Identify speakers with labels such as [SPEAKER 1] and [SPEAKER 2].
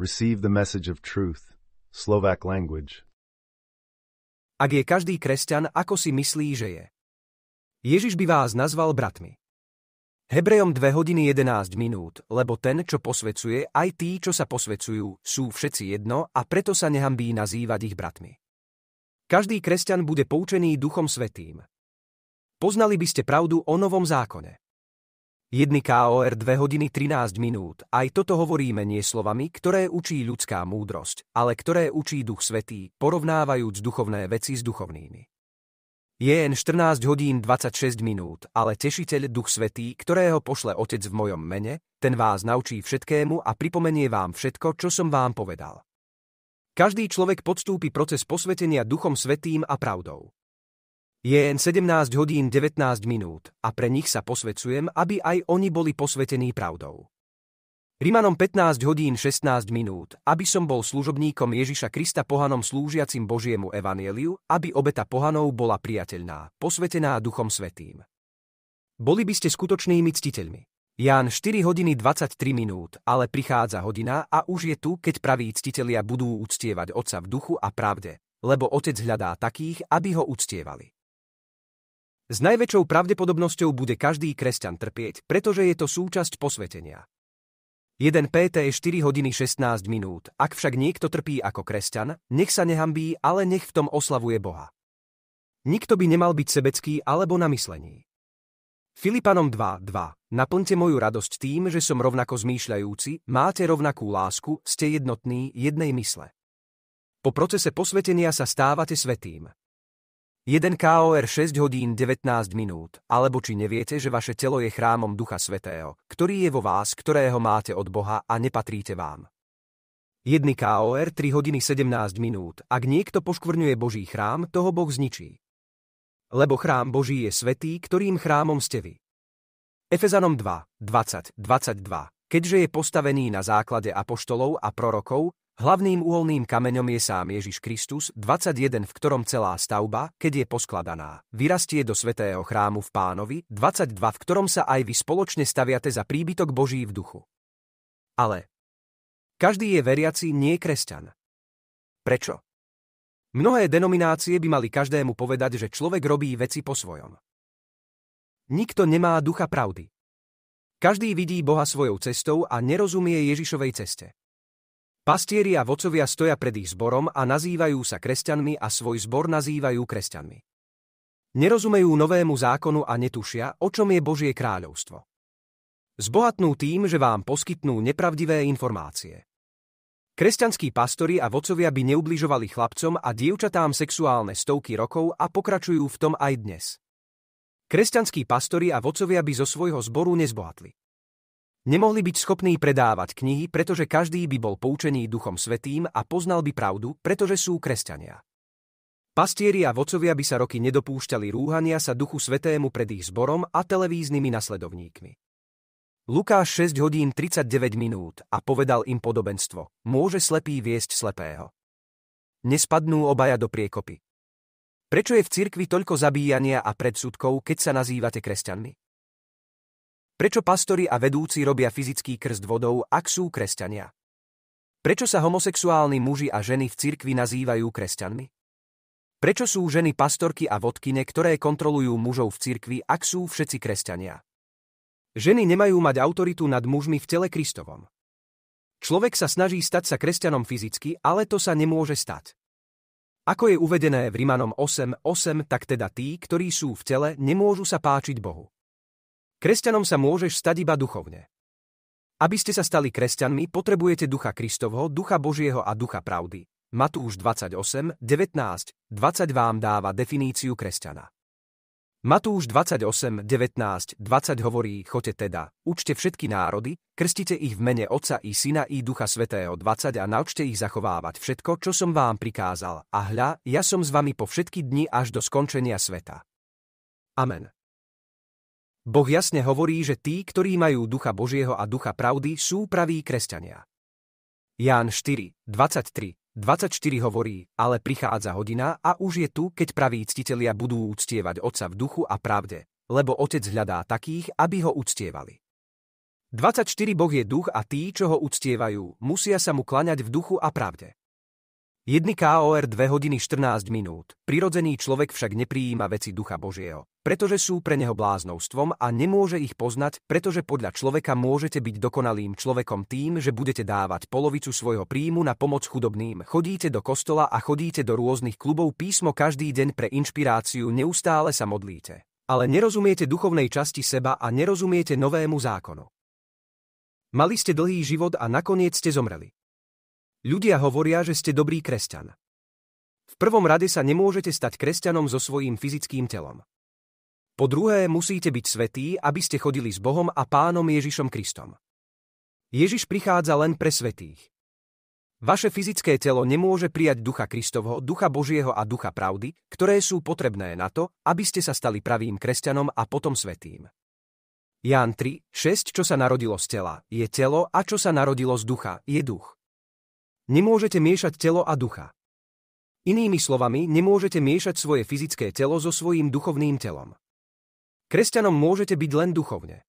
[SPEAKER 1] Receive the message of truth. Slovak language.
[SPEAKER 2] Ak je každý kresťan, ako si myslí, že je? Ježiš by vás nazval bratmi. Hebrejom 2:11, lebo ten, čo posvecuje, aj tí, čo sa posvecujú, sú všetci jedno a preto sa nehanbí nazývať ich bratmi. Každý kresťan bude poučený Duchom Svätým. Poznali by ste pravdu o Novom zákone. 1 KOR 2:13, aj toto hovoríme nie slovami, ktoré učí ľudská múdrosť, ale ktoré učí Duch Svätý, porovnávajúc duchovné veci s duchovnými. JN 14:26, ale Tešiteľ Duch Svätý, ktorého pošle Otec v mojom mene, ten vás naučí všetkému a pripomenie vám všetko, čo som vám povedal. Každý človek podstúpi proces posvetenia Duchom Svätým a pravdou. JN 17:19, a pre nich sa posvecujem, aby aj oni boli posvetení pravdou. Rimanom 15:16, aby som bol služobníkom Ježiša Krista pohanom slúžiacim Božiemu evanjeliu, aby obeta pohanov bola priateľná, posvetená Duchom Svätým. Boli by ste skutočnými ctiteľmi. Ján 4:23, ale prichádza hodina a už je tu, keď praví ctitelia budú uctievať Otca v duchu a pravde, lebo Otec hľadá takých, aby ho uctievali. S najväčšou pravdepodobnosťou bude každý kresťan trpieť, pretože je to súčasť posvetenia. 1 PT 4:16, ak však niekto trpí ako kresťan, nech sa nehanbí, ale nech v tom oslavuje Boha. Nikto by nemal byť sebecký alebo na myslení. Filipanom 2:2, naplňte moju radosť tým, že som rovnako zmýšľajúci, máte rovnakú lásku, ste jednotní, jednej mysle. Po procese posvetenia sa stávate svätým. 1 KOR 6:19, alebo či neviete, že vaše telo je chrámom Ducha Svätého, ktorý je vo vás, ktorého máte od Boha a nepatríte vám. 1 KOR 3:17, ak niekto poškvrňuje Boží chrám, toho Boh zničí. Lebo chrám Boží je svätý, ktorým chrámom ste vy. Efezanom 2:20-22, keďže je postavený na základe apoštolov a prorokov, hlavným uholným kameňom je sám Ježiš Kristus, 21, v ktorom celá stavba, keď je poskladaná, vyrastie do svätého chrámu v Pánovi, 22, v ktorom sa aj vy spoločne staviate za príbytok Boží v duchu. Ale každý je veriaci, nie kresťan. Prečo? Mnohé denominácie by mali každému povedať, že človek robí veci po svojom. Nikto nemá ducha pravdy. Každý vidí Boha svojou cestou a nerozumie Ježišovej ceste. Pastieri a vodcovia stoja pred ich zborom a nazývajú sa kresťanmi a svoj zbor nazývajú kresťanmi. Nerozumejú novému zákonu a netušia, o čom je Božie kráľovstvo. Zbohatnú tým, že vám poskytnú nepravdivé informácie. Kresťanskí pastori a vodcovia by neubližovali chlapcom a dievčatám sexuálne stovky rokov a pokračujú v tom aj dnes. Kresťanskí pastori a vodcovia by zo svojho zboru nezbohatli. Nemohli byť schopní predávať knihy, pretože každý by bol poučený Duchom Svätým a poznal by pravdu, pretože sú kresťania. Pastieri a vodcovia by sa roky nedopúšťali rúhania sa Duchu Svätému pred ich zborom a televíznymi nasledovníkmi. Lukáš 6:39 a povedal im podobenstvo: môže slepý viesť slepého. Nespadnú obaja do priekopy. Prečo je v cirkvi toľko zabíjania a predsudkov, keď sa nazývate kresťanmi? Prečo pastori a vedúci robia fyzický krst vodou, ak sú kresťania? Prečo sa homosexuálni muži a ženy v cirkvi nazývajú kresťanmi? Prečo sú ženy pastorky a vodkyne, ktoré kontrolujú mužov v cirkvi, ak sú všetci kresťania? Ženy nemajú mať autoritu nad mužmi v tele Kristovom. Človek sa snaží stať sa kresťanom fyzicky, ale to sa nemôže stať. Ako je uvedené v Rimanom 8:8, tak teda tí, ktorí sú v tele, nemôžu sa páčiť Bohu. Kresťanom sa môžeš stať iba duchovne. Aby ste sa stali kresťanmi, potrebujete Ducha Kristovho, Ducha Božieho a Ducha pravdy. Matúš 28:19-20 vám dáva definíciu kresťana. Matúš 28:19-20 hovorí: choďte teda, učte všetky národy, krstite ich v mene Otca i Syna i Ducha Svätého 20 a naučte ich zachovávať všetko, čo som vám prikázal. A hľa, ja som s vami po všetky dni až do skončenia sveta. Amen. Boh jasne hovorí, že tí, ktorí majú Ducha Božieho a Ducha pravdy, sú praví kresťania. Ján 4:23-24 hovorí: ale prichádza hodina a už je tu, keď praví ctitelia budú uctievať Otca v duchu a pravde, lebo Otec hľadá takých, aby ho uctievali. 24 Boh je duch a tí, čo ho uctievajú, musia sa mu klaňať v duchu a pravde. 1 KOR 2 hodiny 14 minút. Prirodzený človek však neprijíma veci Ducha Božieho, pretože sú pre neho bláznovstvom a nemôže ich poznať, pretože podľa človeka môžete byť dokonalým človekom tým, že budete dávať polovicu svojho príjmu na pomoc chudobným, chodíte do kostola a chodíte do rôznych klubov písmo každý deň pre inšpiráciu, neustále sa modlíte. Ale nerozumiete duchovnej časti seba a nerozumiete novému zákonu. Mali ste dlhý život a nakoniec ste zomreli. Ľudia hovoria, že ste dobrý kresťan. V prvom rade sa nemôžete stať kresťanom so svojím fyzickým telom. Po druhé, musíte byť svätí, aby ste chodili s Bohom a Pánom Ježišom Kristom. Ježiš prichádza len pre svätých. Vaše fyzické telo nemôže prijať Ducha Kristovho, Ducha Božieho a Ducha pravdy, ktoré sú potrebné na to, aby ste sa stali pravým kresťanom a potom svätým. Ján 3:6 Čo sa narodilo z tela, je telo, a čo sa narodilo z ducha, je duch. Nemôžete miešať telo a ducha. Inými slovami, nemôžete miešať svoje fyzické telo so svojím duchovným telom. Kresťanom môžete byť len duchovne.